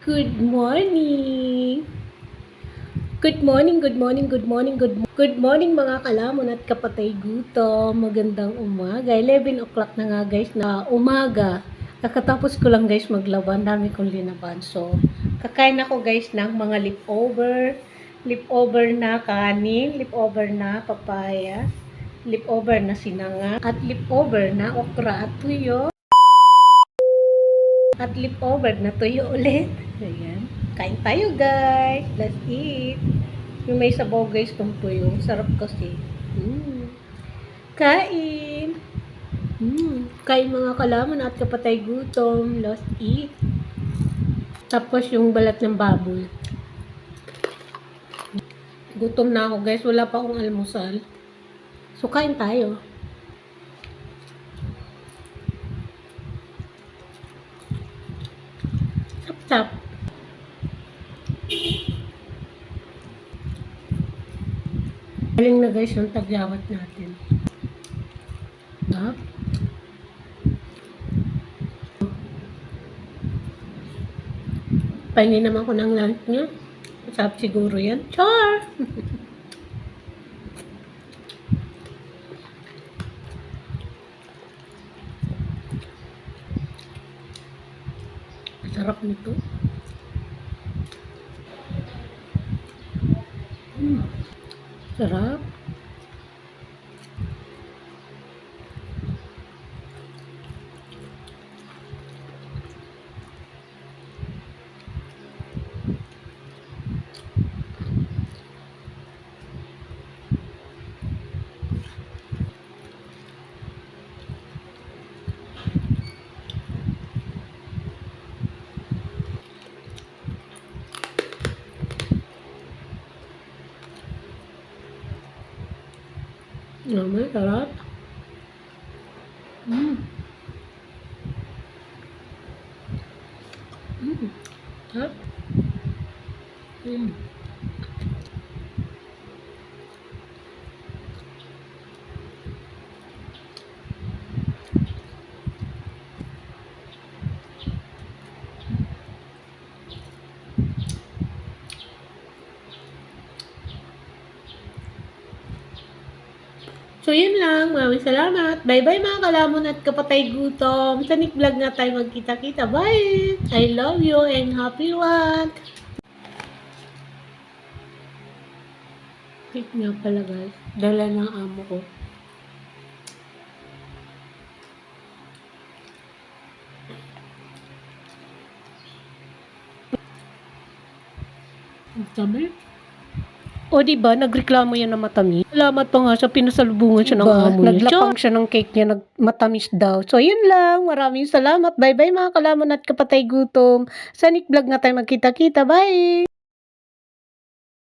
Good morning! Good morning, good morning, good morning, good morning mga kalamon at kapatay gutom. Magandang umaga. 11 o'clock na nga guys na umaga. Kakatapos ko lang guys maglaban. Dami kong linaban. So, kakain ako guys ng mga leftover. Leftover na kanin, leftover na papaya, leftover na sinanga, at leftover na okra at tuyo. At leftover na tuyo ulit. Ayan. Kain tayo guys. Let's eat. Yung may sabaw guys tong tuyo. Sarap kasi. Kain. Kain mga kalaman at kapatay gutom. Let's eat. Tapos yung balat ng baboy. Gutom na ako guys. Wala pa akong almusal. So kain tayo. Tap. Galing na guys yung tagyawat natin. Tap. Pahingi naman ko ng lunch niya. Masarap siguro yan. Char! Sarap nito. Sarap. Naman, sarap. Sarap. So, yun lang. Maraming salamat. Bye-bye mga kalamon at kapatay gutom. Sa Nick Vlog na tayo magkita-kita. Bye! I love you and happy one! Cake nga pala guys. Dala ng amo ko. Ang dami. O diba, nagreklamo yan na matamis. Salamat pa nga sa pinasalubungan siya ng amo niya. Naglapang siya ng cake niya, matamis daw. So, yun lang. Maraming salamat. Bye-bye mga kalamon at kapatay gutom. Sa Nick Vlog na tayo magkita-kita. Bye!